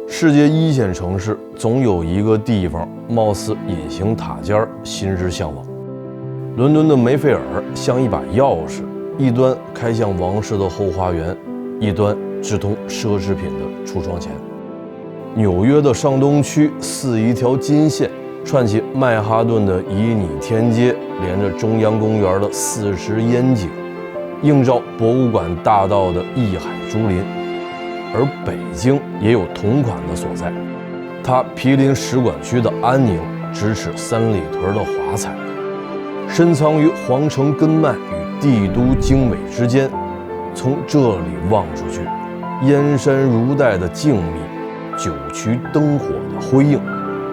世界一线城市总有一个地方貌似隐形塔尖，心之向往。伦敦的梅菲尔像一把钥匙，一端开向王室的后花园，一端直通奢侈品的橱窗前。纽约的上东区似一条金线，串起曼哈顿的旖旎天街，连着中央公园的40烟景，映照博物馆大道的艺海竹林。而北京也有同款的所在，它毗邻使馆区的安宁，咫尺三里屯的华彩，深藏于皇城根脉与帝都经纬之间。从这里望出去，燕山如带的静谧，九曲灯火的辉映，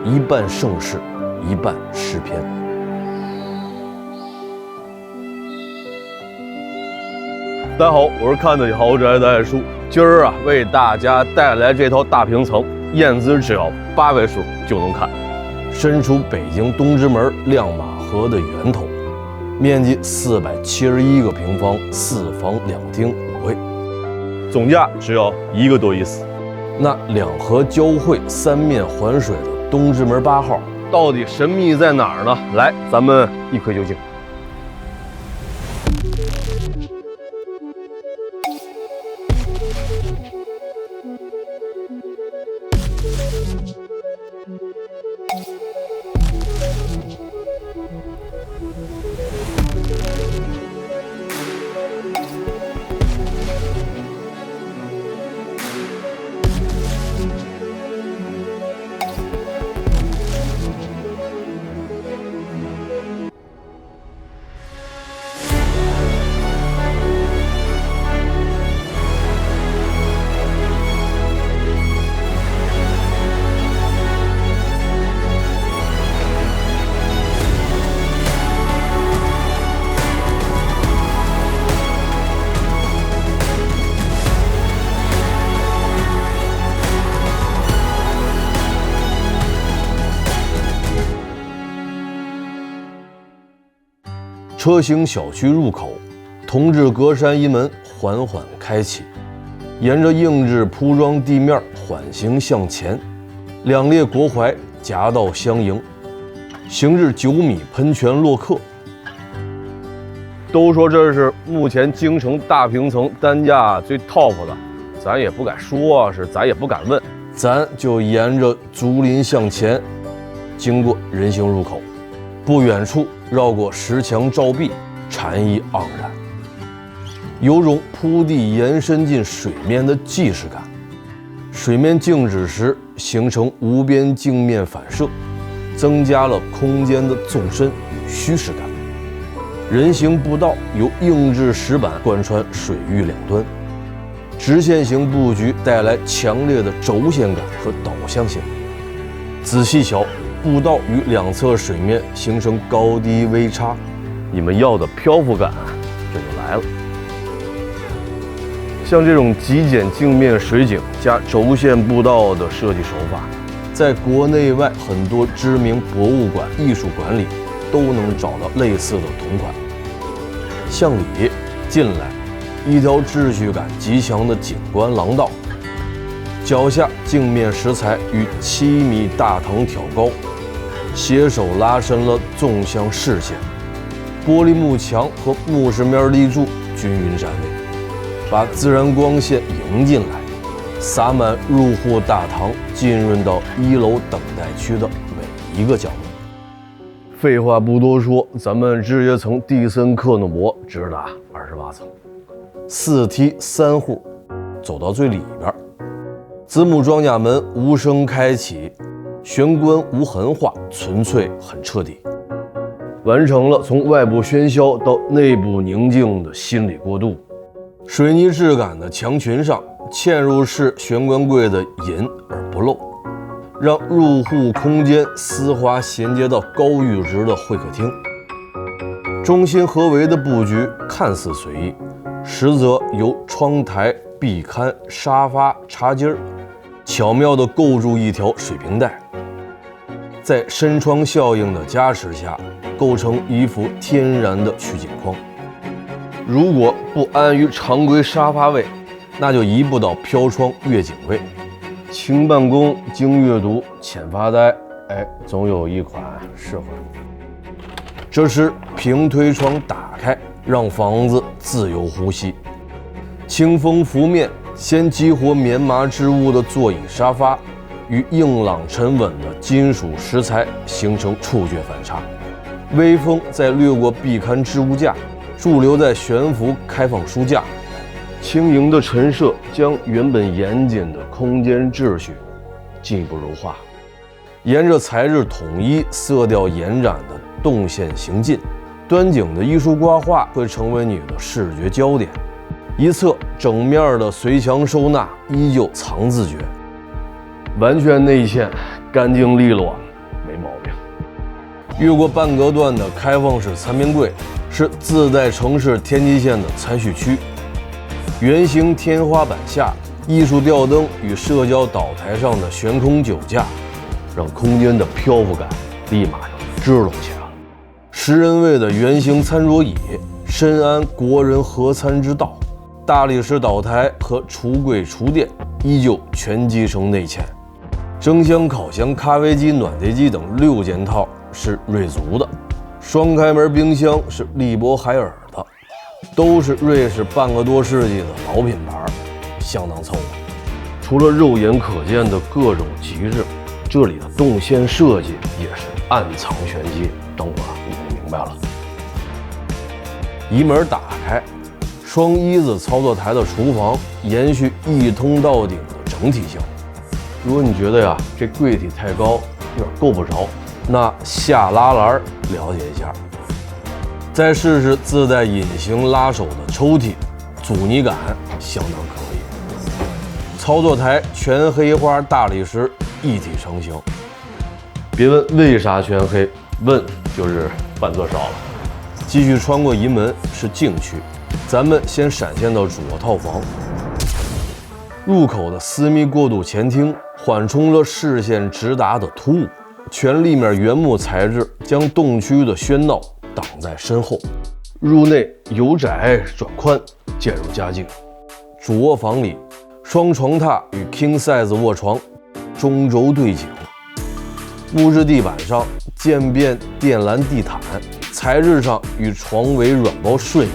一半盛世，一半诗篇。大家好，我是看得起豪宅的爱叔。今儿啊，为大家带来这套大平层，验资只要8位数就能看，身处北京东直门亮马河的源头，面积471个平方，4房2厅5卫，总价只要1个多亿4。那两河交汇、三面环水的东直门8号，到底神秘在哪儿呢？来，咱们一窥究竟。车行小区入口，铜制格栅一门缓缓开启，沿着硬质铺装地面缓行向前，两列国槐夹道相迎，行至9米喷泉落客。都说这是目前京城大平层单价最 top 的，咱也不敢说是，咱也不敢问，咱就沿着竹林向前，经过人行入口，不远处绕过石墙照壁，禅意盎然，有种铺地延伸进水面的既视感。水面静止时形成无边镜面反射，增加了空间的纵深与虚实感。人行步道由硬质石板贯穿水域两端，直线型布局带来强烈的轴线感和导向性。仔细瞧，步道与两侧水面形成高低微差，你们要的漂浮感这就来了。像这种极简镜面水景加轴线步道的设计手法，在国内外很多知名博物馆、艺术馆里都能找到类似的同款。向里进来，一条秩序感极强的景观廊道，脚下镜面石材与7米大堂挑高，携手拉伸了纵向视线。玻璃幕墙和木饰面立柱均匀站位，把自然光线迎进来，洒满入户大堂，浸润到1楼等待区的每一个角落。废话不多说，咱们直接从蒂森克诺博直达28层，4梯3户，走到最里边，子母装甲门无声开启，玄关无痕化，纯粹很彻底，完成了从外部喧嚣到内部宁静的心理过渡。水泥质感的墙裙上，嵌入式玄关柜的隐而不露，让入户空间丝滑衔接到高阈值的会客厅。中心合围的布局看似随意，实则由窗台、壁龛、沙发、茶几巧妙地构筑一条水平带，在深窗效应的加持下，构成一幅天然的取景框。如果不安于常规沙发位，那就移步到飘窗阅景位。轻办公，精阅读，浅发呆，总有一款适合你。这时平推窗打开，让房子自由呼吸，清风拂面，先激活棉麻织物的座椅沙发与硬朗沉稳的金属石材形成触觉反差，微风再掠过壁龛置物架，驻留在悬浮开放书架，轻盈的陈设将原本严谨的空间秩序进一步柔化，沿着材质统一、色调延展的动线行进，端景的艺术挂画会成为你的视觉焦点。一侧整面的随墙收纳依旧藏自觉，完全内嵌，干净利落，没毛病。越过半隔断的开放式餐边柜是自带城市天际线的餐叙区，圆形天花板下艺术吊灯与社交岛台上的悬空酒架，让空间的漂浮感立马就支棱起来了。10人位的圆形餐桌椅，深谙国人合餐之道。大理石岛台和橱柜厨垫依旧全机成内嵌，蒸箱、烤箱、咖啡机、暖碟机等6件套是瑞族的，双开门冰箱是利博海尔的，都是瑞士半个多世纪的老品牌，相当凑合。除了肉眼可见的各种极致，这里的动线设计也是暗藏玄机，等会儿你就明白了。移门打开，双一字操作台的厨房延续一通到顶的整体性。如果你觉得呀这柜体太高，有点够不着，那下拉篮了解一下。再试试自带隐形拉手的抽屉，阻尼感相当可以。操作台全黑花大理石一体成型，别问为啥全黑，问就是饭做少了。继续穿过移门是镜区，咱们先闪现到主卧套房。入口的私密过渡前厅缓冲了视线直达的突兀，全立面原木材质将动区的喧闹挡在身后。入内由窄转宽，渐入佳境。主卧房里，双床榻与 King size 卧床中轴对景，木质地板上渐变靛蓝地毯，材质上与床围软包顺应，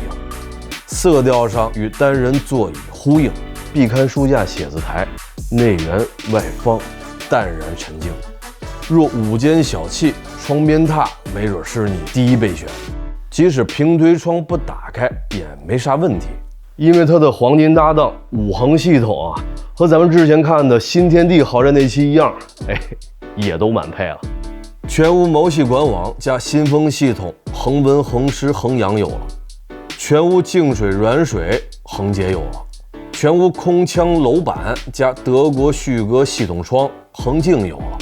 色调上与单人座椅呼应。壁龛书架写字台内圆外方，淡然沉静。若午间小憩，窗边榻没准是你第一备选。即使平推窗不打开也没啥问题，因为它的黄金搭档5横系统啊，和咱们之前看的新天地豪宅那期一样，也都满配了。全屋毛细管网加新风系统，恒温恒湿恒氧有了；全屋净水软水恒洁有了；全屋空腔楼板加德国旭哥系统窗恒净有了；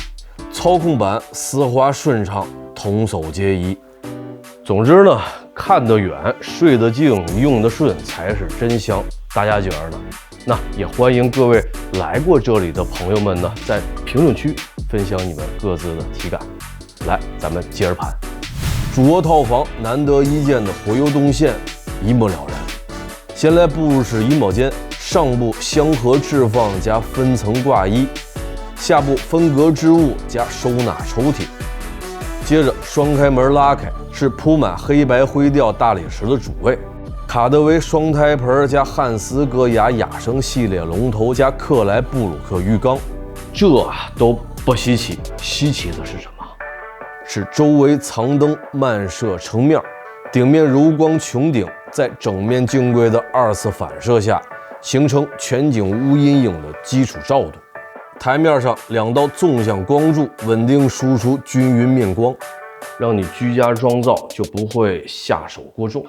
操控板丝滑顺畅，童叟皆宜。总之呢，看得远，睡得静，用得顺才是真香。大家觉得呢？那也欢迎各位来过这里的朋友们呢，在评论区分享你们各自的体感。来，咱们接着盘。主卧套房难得一见的活油动线一目了然。先来步入式衣帽间，上部香盒置放加分层挂衣，下部分隔织物加收纳抽屉。接着双开门拉开，是铺满黑白灰调大理石的主卫，卡德维双胎盆加汉斯戈雅雅生系列龙头加克莱布鲁克浴缸，这都不稀奇，稀奇的是什么？是周围藏灯漫射成面，顶面柔光穹顶在整面镜柜的2次反射下，形成全景无阴影的基础照度。台面上2道纵向光柱稳定输出均匀面光，让你居家装造就不会下手过重。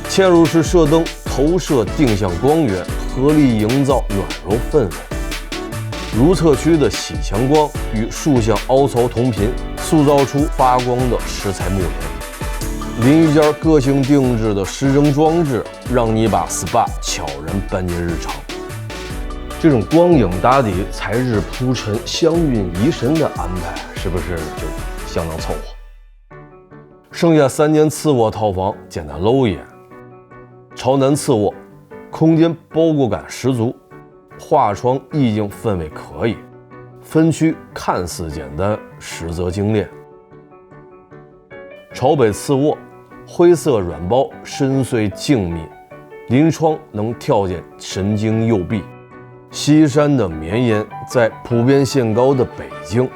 嵌入式射灯投射定向光源，合力营造软柔氛围。如厕区的洗墙光与竖向凹槽同频，塑造出发光的石材木帘。淋浴间个性定制的湿蒸装置，让你把 SPA 悄然搬进日常。这种光影打底、材质铺陈、香韵怡神的安排，是不是就相当凑合？剩下3间次卧套房简单搂一眼。朝南次卧，空间包裹感十足，画窗意境氛围可以，分区看似简单，实则精炼。朝北次卧，灰色软包深邃静谧，临窗能跳见神经右臂。西山的绵延，在普遍限高的北京，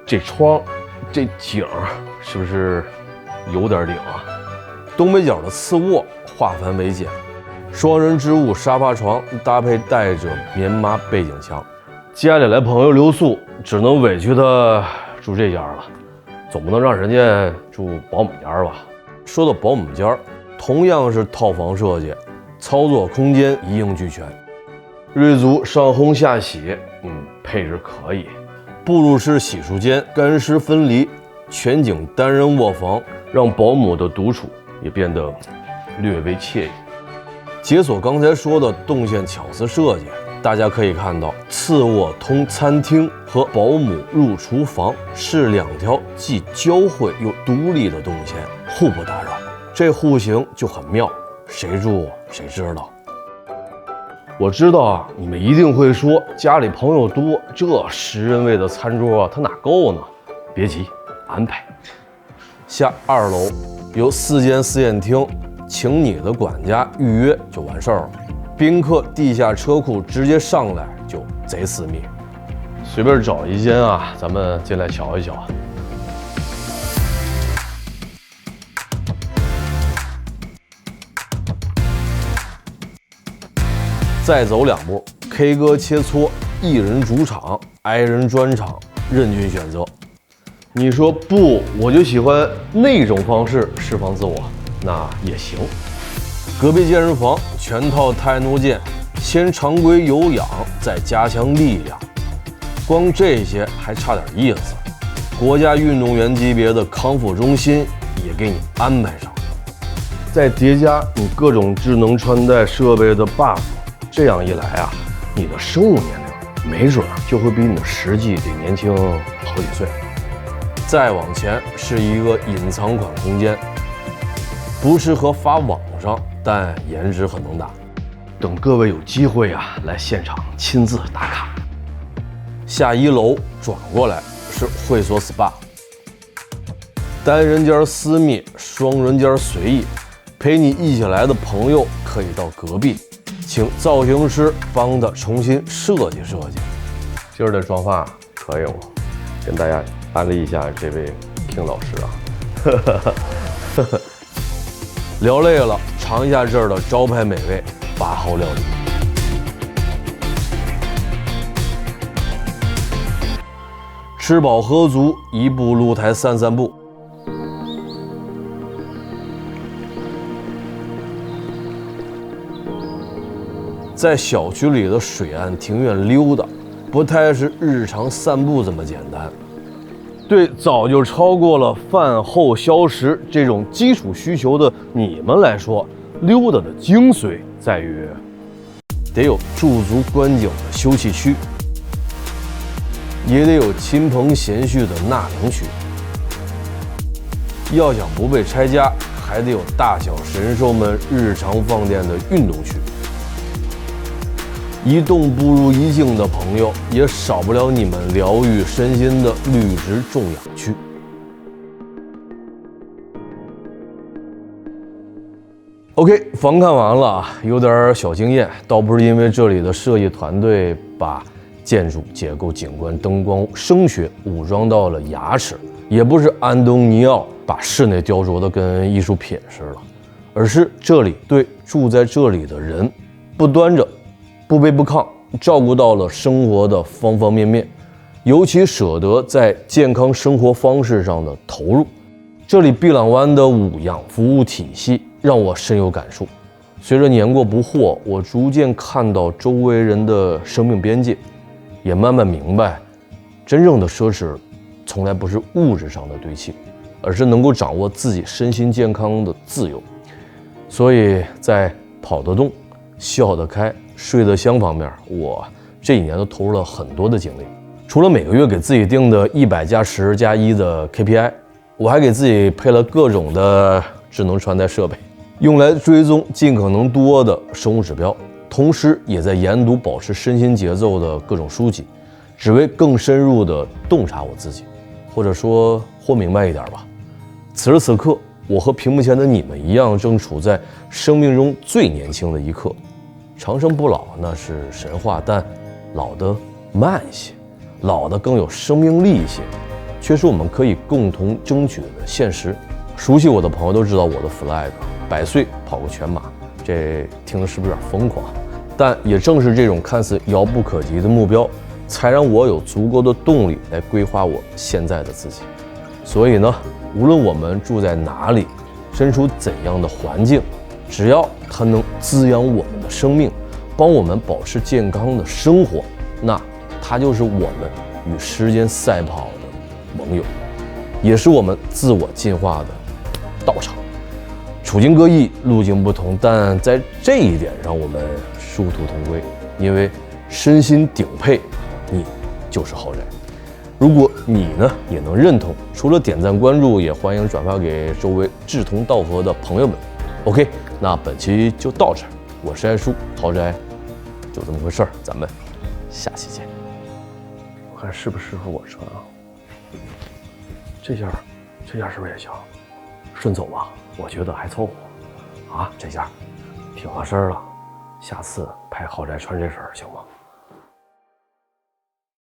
这窗这景是不是有点顶啊？东北角的次卧化繁为简，双人织物沙发床搭配带着棉麻背景墙，家里来朋友留宿，只能委屈他住这家了，总不能让人家住保姆家吧？说到保姆家，同样是套房设计，操作空间一应俱全，瑞族上烘下洗，配置可以。步入式洗漱间干湿分离，全景单人卧房让保姆的独处也变得略微惬意。解锁刚才说的动线巧思设计，大家可以看到，次卧通餐厅和保姆入厨房是两条既交汇又独立的动线，互不打扰，这户型就很妙，谁住谁知道。我知道啊，你们一定会说家里朋友多，这10人位的餐桌它哪够呢？别急，安排。下2楼有4间私宴厅，请你的管家预约就完事儿了。宾客地下车库直接上来就贼私密，随便找一间啊，咱们进来瞧一瞧。再走2步 ，K 歌切磋，一人主场，I人专场，任君选择。你说不，我就喜欢那种方式释放自我，那也行。隔壁健身房全套泰诺健，先常规有氧，再加强力量，光这些还差点意思。国家运动员级别的康复中心也给你安排上，再叠加你各种智能穿戴设备的 buff。这样一来啊，你的生物年龄没准就会比你的实际得年轻好几岁。再往前是一个隐藏款空间，不适合发网上，但颜值很能打。等各位有机会啊，来现场亲自打卡。下1楼转过来是会所 SPA， 单人间私密，双人间随意，陪你一起来的朋友可以到隔壁。请造型师帮他重新设计设计。今儿的妆发可以吗？跟大家安利一下这位 King 老师啊。聊累了，尝一下这儿的招牌美味8号料理。吃饱喝足，一步露台散散步。在小区里的水岸庭院溜达，不太是日常散步这么简单。对早就超过了饭后消食这种基础需求的你们来说，溜达的精髓在于得有驻足观景的休憩区，也得有亲朋闲叙的纳凉区。要想不被拆家，还得有大小神兽们日常放电的运动区。一动不如一静的朋友，也少不了你们疗愈身心的绿植种养区。OK， 房看完了，有点小惊艳，倒不是因为这里的设计团队把建筑结构、景观、灯光、声学武装到了牙齿，也不是安东尼奥把室内雕琢的跟艺术品似的，而是这里对住在这里的人不端着。不卑不亢，照顾到了生活的方方面面，尤其舍得在健康生活方式上的投入。这里碧朗湾的5样服务体系让我深有感触。随着年过不惑，我逐渐看到周围人的生命边界，也慢慢明白，真正的奢侈从来不是物质上的堆砌，而是能够掌握自己身心健康的自由。所以在跑得动、笑得开、睡得香方面，我这几年都投入了很多的精力。除了每个月给自己定的100+10+1的 KPI， 我还给自己配了各种的智能穿戴设备，用来追踪尽可能多的生物指标，同时也在研读保持身心节奏的各种书籍，只为更深入地洞察我自己，或者说活明白一点吧。此时此刻，我和屏幕前的你们一样，正处在生命中最年轻的一刻。长生不老那是神话，但老得慢一些，老得更有生命力一些，却是我们可以共同争取的现实。熟悉我的朋友都知道我的 flag，100岁跑个全马，这听着是不是有点疯狂？但也正是这种看似遥不可及的目标，才让我有足够的动力来规划我现在的自己。所以呢，无论我们住在哪里，身处怎样的环境，只要它能滋养我们的生命，帮我们保持健康的生活，那它就是我们与时间赛跑的盟友，也是我们自我进化的道场。处境各异，路径不同，但在这一点上我们殊途同归，因为身心顶配，你就是豪宅。如果你呢也能认同，除了点赞关注，也欢迎转发给周围志同道合的朋友们。OK， 那本期就到这儿，我是爱叔，豪宅就这么回事儿，咱们下期见。我看适不适合我穿啊？这件是不是也行？顺走吧，我觉得还凑合。啊，这件挺合身了，下次拍豪宅穿这身行吗？